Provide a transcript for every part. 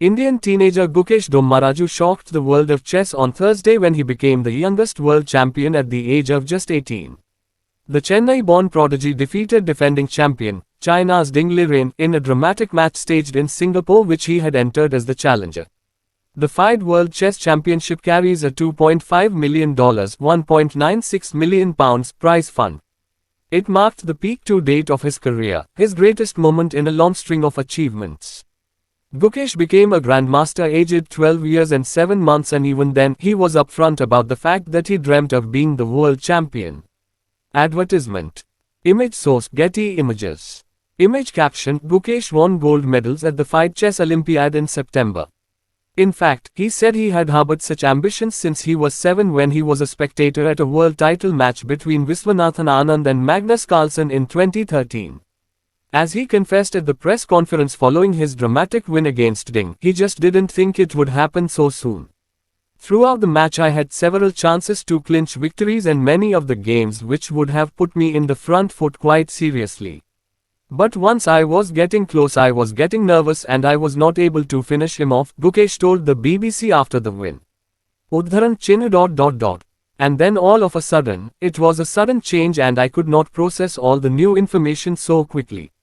Indian teenager Gukesh Dommaraju shocked the world of chess on Thursday when he became the youngest world champion at the age of just 18. The Chennai-born prodigy defeated defending champion, China's Ding Liren, in a dramatic match staged in Singapore which he had entered as the challenger. The Fide World Chess Championship carries a $2.5 million £1.96 million prize fund. It marked the peak to date of his career, his greatest moment in a long string of achievements. Gukesh became a grandmaster aged 12 years and 7 months, and even then, he was upfront about the fact that he dreamt of being the world champion. Advertisement. Image source: Getty Images. Image caption: Gukesh won gold medals at the Fide Chess Olympiad in September. In fact, he said he had harbored such ambitions since he was 7 when he was a spectator at a world title match between Viswanathan Anand and Magnus Carlsen in 2013. As he confessed at the press conference following his dramatic win against Ding, he just didn't think it would happen so soon. Throughout the match I had several chances to clinch victories and many of the games which would have put me in the front foot quite seriously. But once I was getting close I was getting nervous and I was not able to finish him off, Gukesh told the BBC after the win. Udharan chinna ... And then all of a sudden, it was a sudden change and I could not process all the new information so quickly.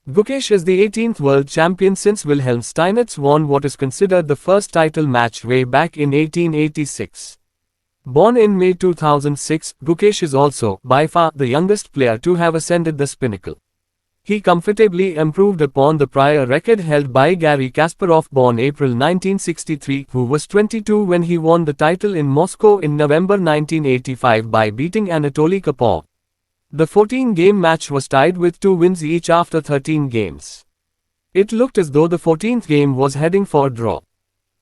Gukesh is the 18th world champion since Wilhelm Steinitz won what is considered the first title match way back in 1886. Born in May 2006, Gukesh is also, by far, the youngest player to have ascended this pinnacle. He comfortably improved upon the prior record held by Garry Kasparov, born April 1963, who was 22 when he won the title in Moscow in November 1985 by beating Anatoly Karpov. The 14-game match was tied with 2 wins each after 13 games. It looked as though the 14th game was heading for a draw.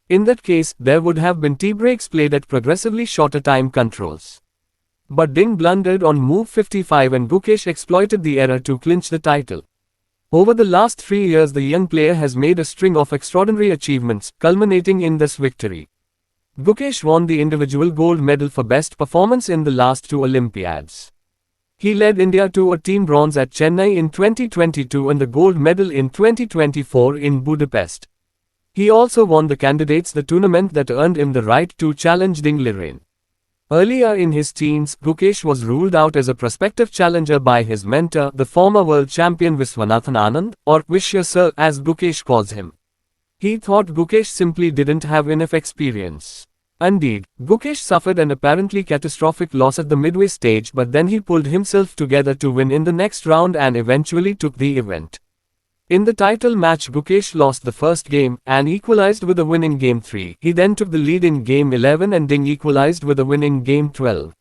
In that case, there would have been tea breaks played at progressively shorter time controls. But Ding blundered on move 55 and Gukesh exploited the error to clinch the title. Over the last 3 years the young player has made a string of extraordinary achievements, culminating in this victory. Gukesh won the individual gold medal for best performance in the last 2 Olympiads. He led India to a team bronze at Chennai in 2022 and the gold medal in 2024 in Budapest. He also won the candidates the tournament that earned him the right to challenge Ding Liren. Earlier in his teens, Gukesh was ruled out as a prospective challenger by his mentor, the former world champion Viswanathan Anand, or Vishya Sir as Gukesh calls him. He thought Gukesh simply didn't have enough experience. Indeed, Gukesh suffered an apparently catastrophic loss at the midway stage, but then he pulled himself together to win in the next round and eventually took the event. In the title match Gukesh lost the first game and equalized with a win in Game 3. He then took the lead in Game 11 and Ding equalized with a win in Game 12.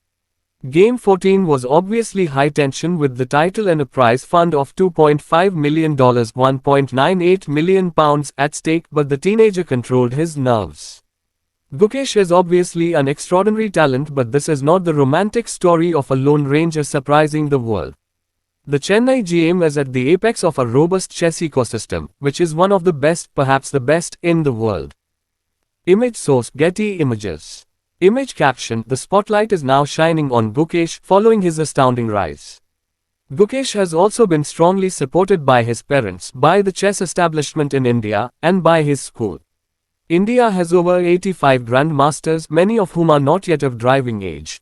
Game 14 was obviously high tension with the title and a prize fund of $2.5 million £1.98 million at stake, but the teenager controlled his nerves. Gukesh is obviously an extraordinary talent, but this is not the romantic story of a lone ranger surprising the world. The Chennai GM is at the apex of a robust chess ecosystem, which is one of the best, perhaps the best, in the world. Image source: Getty Images. Image caption: The spotlight is now shining on Gukesh following his astounding rise. Gukesh has also been strongly supported by his parents, by the chess establishment in India, and by his school. India has over 85 grandmasters, many of whom are not yet of driving age.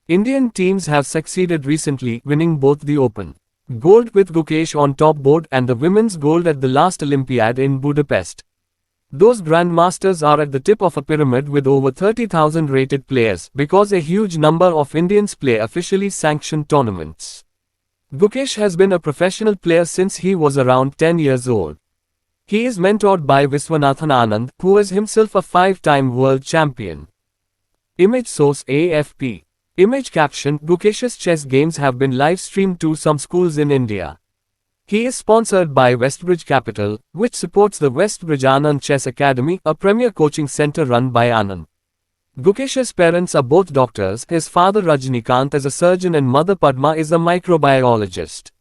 Indian teams have succeeded recently, winning both the Open gold with Gukesh on top board and the women's gold at the last Olympiad in Budapest. Those grandmasters are at the tip of a pyramid with over 30,000 rated players, because a huge number of Indians play officially sanctioned tournaments. Gukesh has been a professional player since he was around 10 years old. He is mentored by Viswanathan Anand, who is himself a 5-time world champion. Image source: AFP. Image caption: Gukesh's chess games have been live-streamed to some schools in India. He is sponsored by Westbridge Capital, which supports the Westbridge Anand Chess Academy, a premier coaching center run by Anand. Gukesh's parents are both doctors. His father Rajnikant is a surgeon and mother Padma is a microbiologist.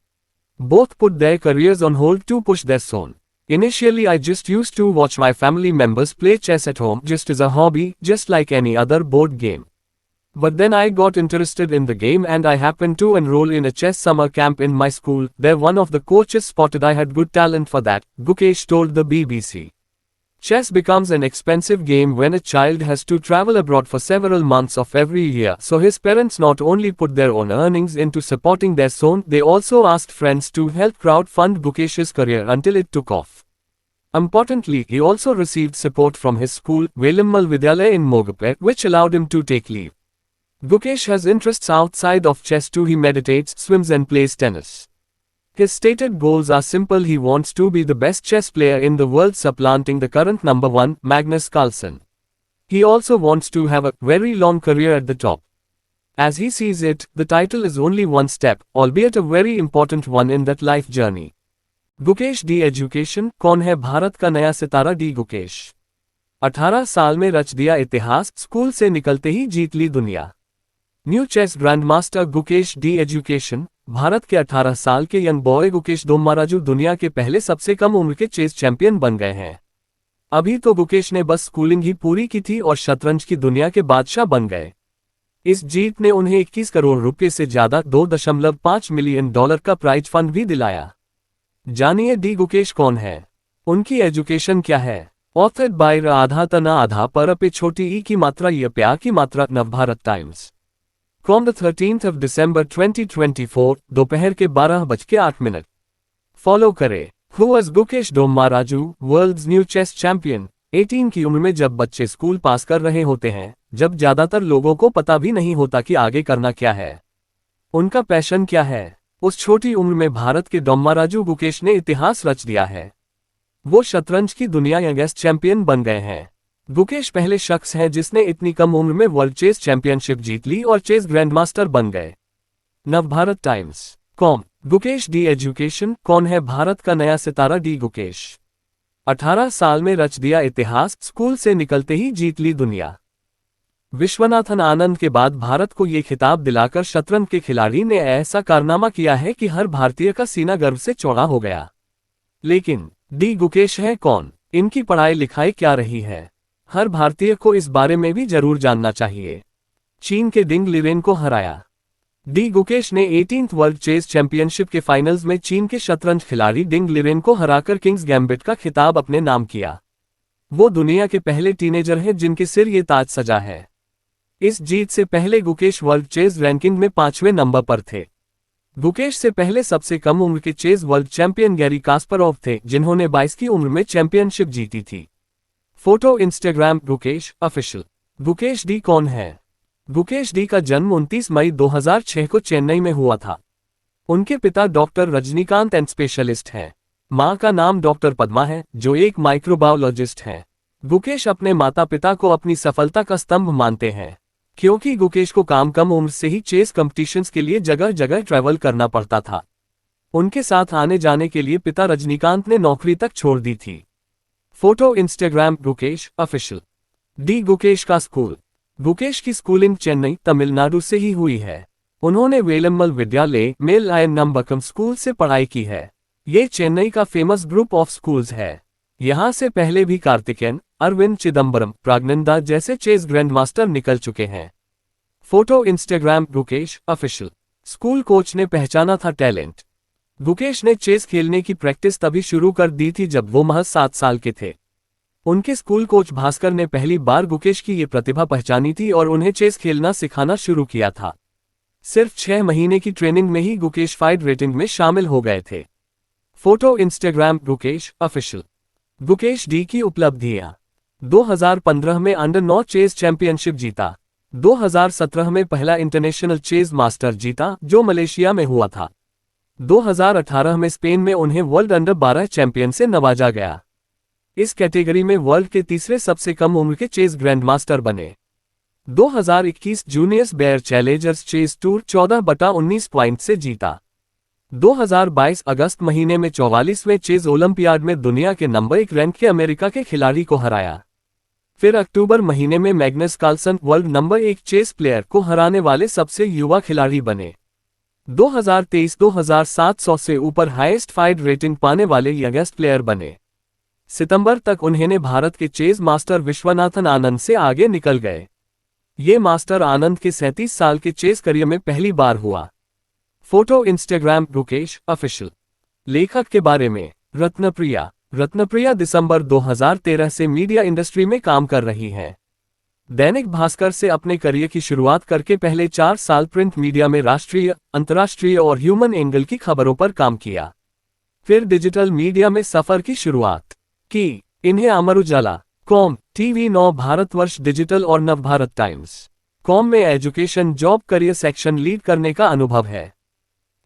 Both put their careers on hold to push their son. Initially I just used to watch my family members play chess at home just as a hobby, just like any other board game. But then I got interested in the game and I happened to enroll in a chess summer camp in my school. There one of the coaches spotted I had good talent for that, Gukesh told the BBC. Chess becomes an expensive game when a child has to travel abroad for several months of every year, so his parents not only put their own earnings into supporting their son, they also asked friends to help crowdfund Gukesh's career until it took off. Importantly, he also received support from his school, Velimmal Vidyalaya in Mogapet, which allowed him to take leave. Gukesh has interests outside of chess too. He meditates, swims and plays tennis. His stated goals are simple. He wants to be the best chess player in the world, supplanting the current number one, Magnus Carlsen. He also wants to have a very long career at the top. As he sees it, the title is only one step, albeit a very important one in that life journey. Gukesh D education. कौन है भारत का नया सितारा D Gukesh? 18 साल में रच दिया इतिहास, school से निकलते ही जीत ली दुनिया। New chess grandmaster Gukesh D education. Bharat के 18 साल के यंग बॉय गुकेश दोम्माराजू दुनिया के पहले सबसे कम उम्र के चेस चैंपियन बन गए हैं। अभी तो गुकेश ने बस स्कूलिंग ही पूरी की थी और शतरंज की दुनिया के बादशाह बन गए। इस जीत ने उन्हें 21 करोड़ रुपए से ज्यादा $2.5 मिलियन का प्राइज फंड भी दिलाया। जानिए डी गुकेश कौन है, उनकी एजुकेशन क्या है। ऑथर्ड बाय आधा तना आधा पर पे छोटी ई की मात्रा य प्या की मात्रा। Navbharat Times from the 13th of December 2024 दोपहर के 12:08। फॉलो करें। Who was Gukesh Dommaraju, world's new chess champion. 18 की उम्र में जब बच्चे स्कूल पास कर रहे होते हैं, जब ज्यादातर लोगों को पता भी नहीं होता कि आगे करना क्या है, उनका पैशन क्या है, उस छोटी उम्र में भारत के दोम्माराजू गुकेश ने इतिहास रच दिया है। वो शतरंज की दुनिया यंगेस्ट चैंपियन बन गए हैं। गुकेश पहले शख्स हैं जिसने इतनी कम उम्र में वर्ल्ड चेस चैंपियनशिप जीत ली और चेस ग्रैंडमास्टर बन गए। Navbharat times com Gukesh D education. कौन है भारत का नया सितारा डी गुकेश? 18 साल में रच दिया इतिहास, स्कूल से निकलते ही जीत ली दुनिया। विश्वनाथन आनंद के बाद भारत को ये खिताब दिलाकर शतरंज के खिलाड़ी ने ऐसा कारनामा किया है कि हर भारतीय का सीना गर्व से चौड़ा हो गया। लेकिन डी गुकेश है कौन, इनकी पढ़ाई लिखाई क्या रही है, हर भारतीय को इस बारे में भी जरूर जानना चाहिए। चीन के डिंग लिरेन को हराया। डी गुकेश ने 18th वर्ल्ड चेस चैंपियनशिप के फाइनल्स में चीन के शतरंज खिलाड़ी डिंग लिरेन को हराकर किंग्स गैम्बिट का खिताब अपने नाम किया। वो दुनिया के पहले टीनेजर हैं जिनके सिर ये ताज सजा है। इस जीत से पहले गुकेश वर्ल्ड चेस रैंकिंग में 5वें नंबर पर थे। गुकेश से पहले सबसे कम उम्र के chess world champion Garry Kasparov थे, जिन्होंने 22 की उम्र में चैंपियनशिप जीती थी। Photo Instagram Gukesh official. Gukesh D कौन है? गुकेश डी का जन्म 29 मई 2006 को चेन्नई में हुआ था। उनके पिता डॉक्टर रजनीकांत एंड स्पेशलिस्ट हैं। मां का नाम डॉक्टर पद्मा है, जो एक माइक्रोबायोलॉजिस्ट हैं। गुकेश अपने माता पिता को अपनी सफलता का स्तंभ मानते हैं, क्योंकि गुकेश को कम उम्र से ही चेस कॉम्पिटिशन्स के लिए जगह जगह ट्रैवल करना पड़ता था। उनके साथ आने जाने के लिए पिता रजनीकांत ने नौकरी तक छोड़ दी थी। Photo Instagram Gukesh official. D Gukesh का स्कूल। गुकेश की स्कूलिंग चेन्नई, तमिलनाडु से ही हुई है। उन्होंने वेलम्मल विद्यालय मेल आयन नंबकम स्कूल से पढ़ाई की है। ये चेन्नई का फेमस ग्रुप ऑफ स्कूल्स है। यहाँ से पहले भी कार्तिकेयन, अरविंद चिदम्बरम, प्राग्नंदा जैसे चेस ग्रैंडमास्टर निकल चुके हैं। Photo Instagram Gukesh official. School coach ने पहचाना था टैलेंट। गुकेश ने चेस खेलने की प्रैक्टिस तभी शुरू कर दी थी जब वो महज 7 साल के थे। उनके स्कूल कोच भास्कर ने पहली बार गुकेश की ये प्रतिभा पहचानी थी और उन्हें चेस खेलना सिखाना शुरू किया था। सिर्फ 6 महीने की ट्रेनिंग में ही गुकेश फाइड रेटिंग में शामिल हो गए थे। Photo Instagram Gukesh official. Gukesh D की उपलब्धियां। 2015 में अंडर 9 चेस चैंपियनशिप जीता। 2017 में पहला इंटरनेशनल चेस मास्टर जीता, जो मलेशिया में हुआ था। 2018 में स्पेन में उन्हें वर्ल्ड अंडर 12 चैंपियन से नवाजा गया। इस कैटेगरी में वर्ल्ड के तीसरे सबसे कम उम्र के चेस ग्रैंडमास्टर बने। 2021 juniors Bayer challengers chess tour 14/19 point से जीता। 2022 अगस्त महीने में 44वें चेस ओलंपियाड में दुनिया के नंबर 1 रैंक के अमेरिका के खिलाड़ी को हराया। फिर अक्टूबर महीने में Magnus Carlsen world number 1 chess player को हराने वाले सबसे युवा खिलाड़ी बने। 2023 2700 से ऊपर हाईएस्ट फाइड रेटिंग पाने वाले यंगेस्ट प्लेयर बने। सितंबर तक उन्होंने भारत के चेस मास्टर विश्वनाथन आनंद से आगे निकल गए। ये मास्टर आनंद के 37 साल के चेस करियर में पहली बार हुआ। Photo Instagram Gukesh official. लेखक के बारे में। रत्नप्रिया। रत्नप्रिया दिसंबर 2013 से मीडिया इंडस्ट्री में काम कर रही हैं। दैनिक भास्कर से अपने करियर की शुरुआत करके पहले 4 साल प्रिंट मीडिया में राष्ट्रीय, अंतर्राष्ट्रीय और ह्यूमन एंगल की खबरों पर काम किया। फिर डिजिटल मीडिया में सफर की शुरुआत की। इन्हें Amar Ujala, com, TV 9, Bharatvarsh digital और नवभारत टाइम्स, कॉम में education, job, career section lead करने का अनुभव है।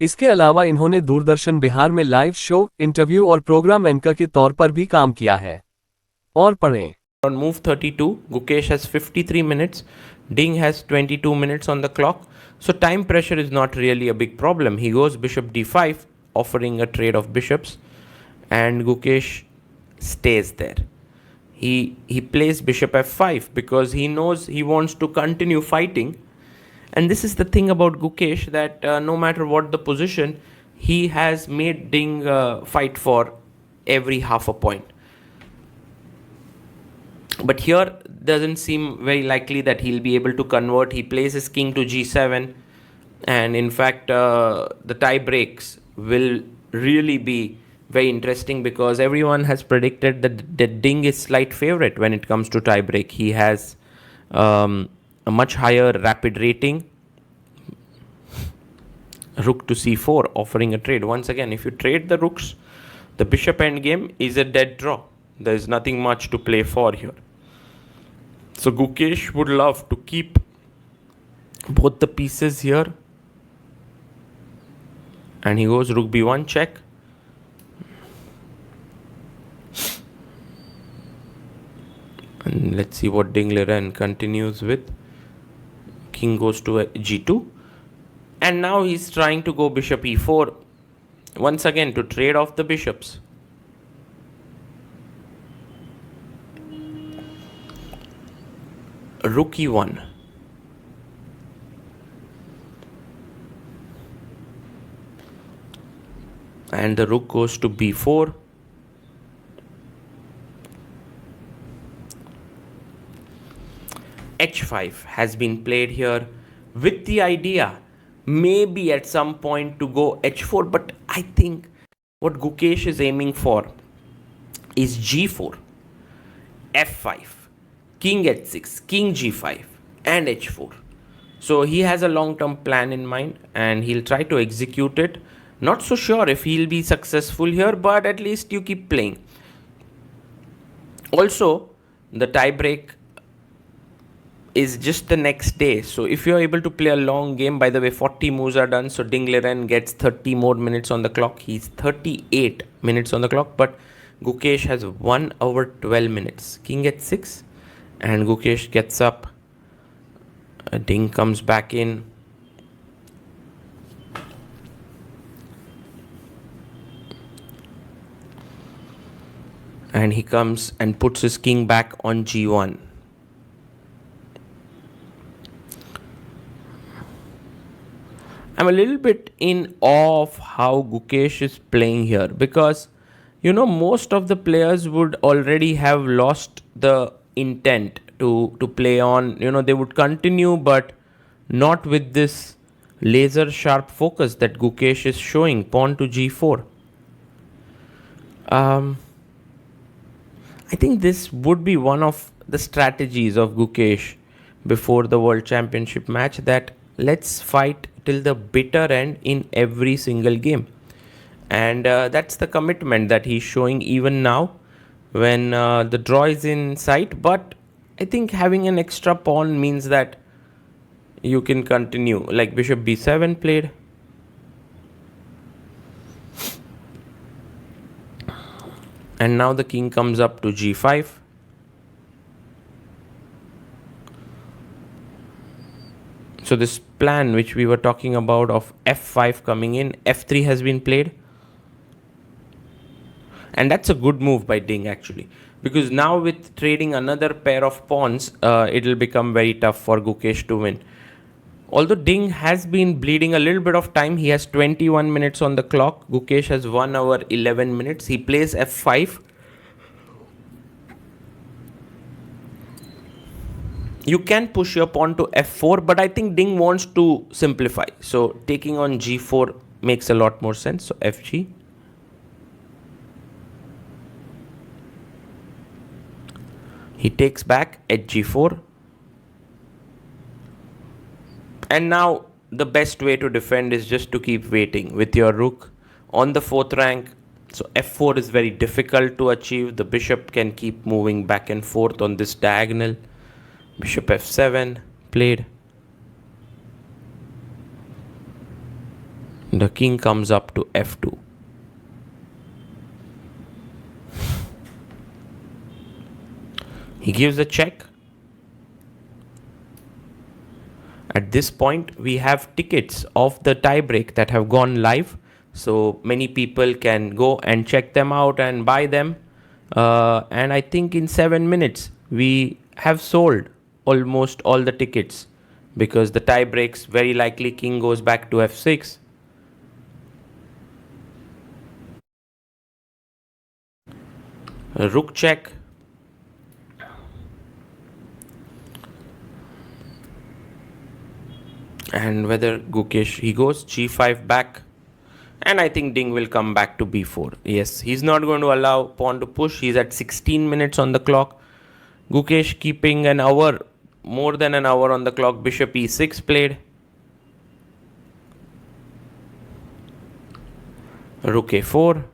इसके अलावा इन्होंने दूरदर्शन बिहार में लाइव शो, इंटरव्यू और प्रोग्राम एंकर के तौर पर भी काम किया है। और पढ़ें। On move 32, Gukesh has 53 minutes, Ding has 22 minutes on the clock, so time pressure is not really a big problem. He goes bishop d5, offering a trade of bishops, and Gukesh stays there. He plays bishop f5 because he knows he wants to continue fighting. And this is the thing about Gukesh, that no matter what the position, he has made Ding fight for every half a point. But here doesn't seem very likely that he'll be able to convert. He plays his king to g7, and in fact the tie breaks will really be very interesting because everyone has predicted that Ding is slight favorite when it comes to tie break. He has a much higher rapid rating. Rook to c4, offering a trade. Once again, if you trade the rooks, the bishop endgame is a dead draw. There is nothing much to play for here. So Gukesh would love to keep both the pieces here. And he goes rook b1 check. And let's see what Ding Liren continues with. King goes to g2. And now he's trying to go bishop e4. Once again to trade off the bishops. Rook e1. And the rook goes to b4. h5 has been played here with the idea maybe at some point to go h4, but I think what Gukesh is aiming for is g4, f5, king h6, king g5 and h4. So he has a long-term plan in mind and he'll try to execute it. Not so sure if he'll be successful here, but at least you keep playing. Also, the tie break is just the next day. So if you're able to play a long game, by the way, 40 moves are done. So Ding Liren gets 30 more minutes on the clock. He's 38 minutes on the clock, but Gukesh has 1 hour 12 minutes. King h6 and Gukesh gets up. Ding comes back in. And he comes and puts his king back on g1. I'm a little bit in awe of how Gukesh is playing here because, you know, most of the players would already have lost the intent to play on. You know, they would continue, but not with this laser sharp focus that Gukesh is showing. Pawn to g4. I think this would be one of the strategies of Gukesh before the World Championship match, that let's fight till the bitter end in every single game. And that's the commitment that he's showing even now when the draw is in sight. But I think having an extra pawn means that you can continue. Like bishop b7 played. And now the king comes up to g5. So this plan which we were talking about of f5 coming in, f3 has been played. And that's a good move by Ding actually. Because now with trading another pair of pawns, it will become very tough for Gukesh to win. Although Ding has been bleeding a little bit of time, he has 21 minutes on the clock. Gukesh has 1 hour 11 minutes. He plays f5. You can push your pawn to f4, but I think Ding wants to simplify. So taking on g4 makes a lot more sense. So fg. He takes back at g4. And now the best way to defend is just to keep waiting with your rook on the 4th rank. So f4 is very difficult to achieve. The bishop can keep moving back and forth on this diagonal. Bishop f7 played. The king comes up to f2. He gives a check. At this point, we have tickets of the tiebreak that have gone live. So many people can go and check them out and buy them. And I think in 7 minutes, we have sold almost all the tickets, because the tie breaks, very likely king goes back to f6. Rook check. And whether Gukesh, he goes g5 back. And I think Ding will come back to b4. Yes, he's not going to allow pawn to push. He's at 16 minutes on the clock. Gukesh keeping an hour, more than an hour on the clock. Bishop e6 played. Rook a4.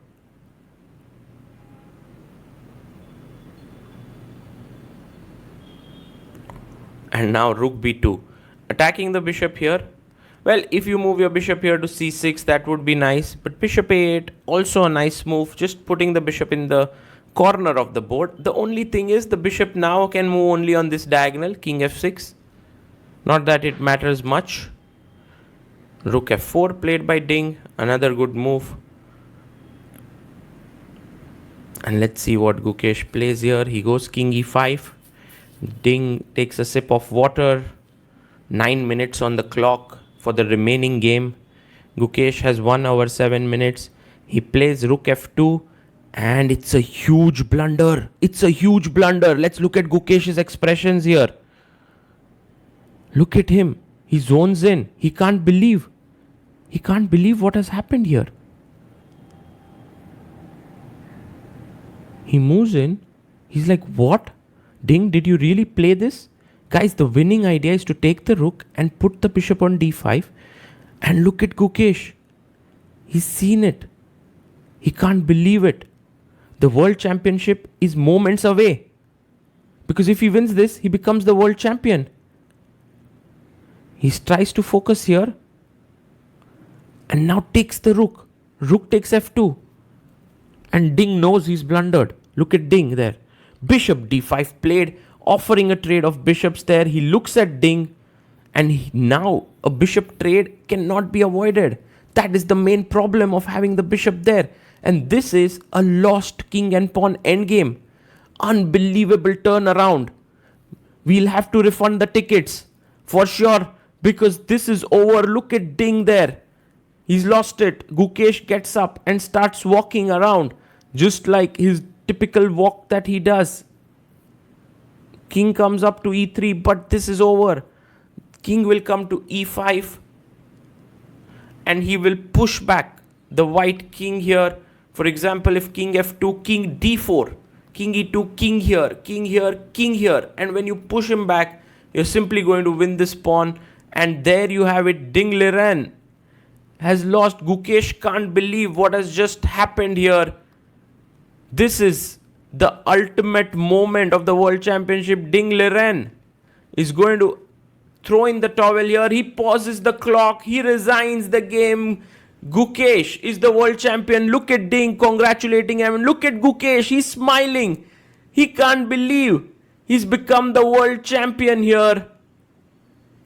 And now rook b2. Attacking the bishop here. Well, if you move your bishop here to c6, that would be nice. But bishop a8, also a nice move. Just putting the bishop in the corner of the board. The only thing is the bishop now can move only on this diagonal, king f6. Not that it matters much. Rook f4 played by Ding. Another good move. And let's see what Gukesh plays here. He goes king e5. Ding takes a sip of water. 9 minutes on the clock for the remaining game. Gukesh has 1 hour 7 minutes. He plays rook f2 and it's a huge blunder. It's a huge blunder. Let's look at Gukesh's expressions here. Look at him. He zones in. He can't believe. He can't believe what has happened here. He moves in. He's like, what? Ding, did you really play this? Guys, the winning idea is to take the rook and put the bishop on d5. And look at Gukesh. He's seen it. He can't believe it. The world championship is moments away. Because if he wins this, he becomes the world champion. He tries to focus here. And now takes the rook. Rook takes f2. And Ding knows he's blundered. Look at Ding there. Bishop d5 played, offering a trade of bishops there. He looks at Ding, and now a bishop trade cannot be avoided. That is the main problem of having the bishop there. And this is a lost king and pawn endgame. Unbelievable turnaround. We'll have to refund the tickets for sure, because this is over. Look at Ding there. He's lost it. Gukesh gets up and starts walking around, just like his typical walk that he does. King comes up to e3, but this is over. King will come to e5 and he will push back the white king here. For example, if king f2, king d4, king e2, king here, king here, king here. And when you push him back, you're simply going to win this pawn. And there you have it. Ding Liren has lost. Gukesh can't believe what has just happened here. This is the ultimate moment of the World Championship. Ding Liren is going to throw in the towel here. He pauses the clock. He resigns the game. Gukesh is the world champion. Look at Ding congratulating him. Look at Gukesh. He's smiling. He can't believe he's become the world champion here.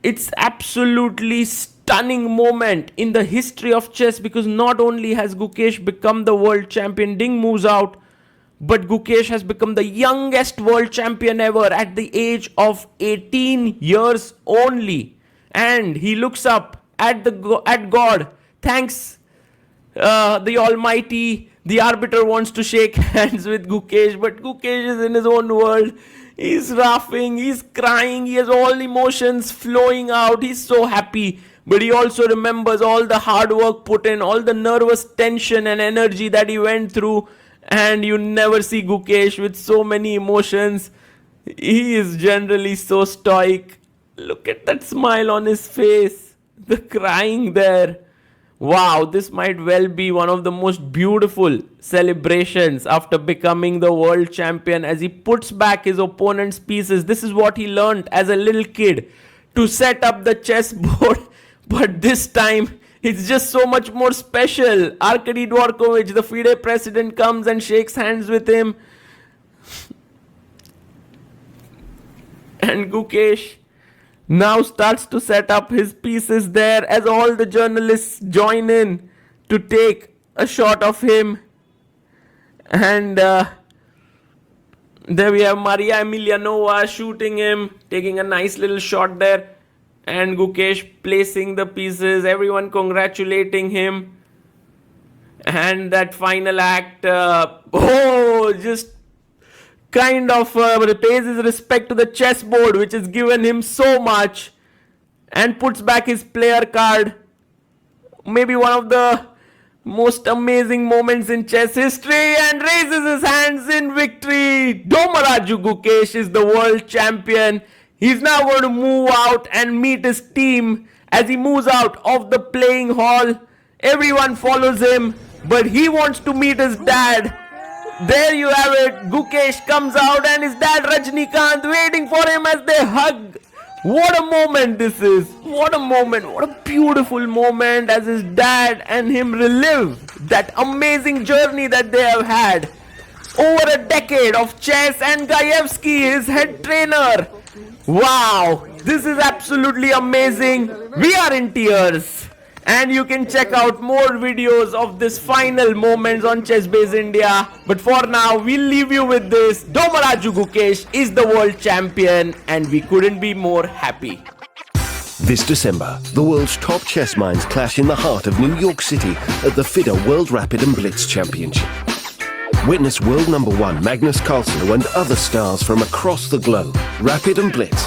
It's absolutely stunning moment in the history of chess, because not only has Gukesh become the world champion, Ding moves out, but Gukesh has become the youngest world champion ever at the age of 18 years only. And he looks up at God. Thanks the Almighty. The arbiter wants to shake hands with Gukesh, but Gukesh is in his own world. He's laughing, he's crying, he has all emotions flowing out. He's so happy. But he also remembers all the hard work put in, all the nervous tension and energy that he went through. And you never see Gukesh with so many emotions. He is generally so stoic. Look at that smile on his face. The crying there. Wow, this might well be one of the most beautiful celebrations after becoming the world champion as he puts back his opponent's pieces. This is what he learned as a little kid, to set up the chessboard. But this time, it's just so much more special. Arkady Dvorkovich, the Fide president, comes and shakes hands with him. And Gukesh now starts to set up his pieces there as all the journalists join in to take a shot of him. And there we have Maria Emelianova shooting him, taking a nice little shot there. And Gukesh placing the pieces, everyone congratulating him. And that final act, just kind of pays his respect to the chessboard, which has given him so much, and puts back his player card. Maybe one of the most amazing moments in chess history, and raises his hands in victory. Domaraju Gukesh is the world champion. He's now going to move out and meet his team. As he moves out of the playing hall, everyone follows him, but he wants to meet his dad. There you have it. Gukesh comes out and his dad Rajnikant waiting for him as they hug. What a moment this is. What a moment. What a beautiful moment as his dad and him relive that amazing journey that they have had. Over a decade of chess, and Gayevsky, his head trainer. Wow. This is absolutely amazing. We are in tears. And you can check out more videos of this final moments on ChessBase India. But for now, we'll leave you with this. Domaraju Gukesh is the world champion, and we couldn't be more happy. This December, the world's top chess minds clash in the heart of New York City at the Fide World Rapid and Blitz Championship. Witness world number one Magnus Carlsen and other stars from across the globe. Rapid and Blitz.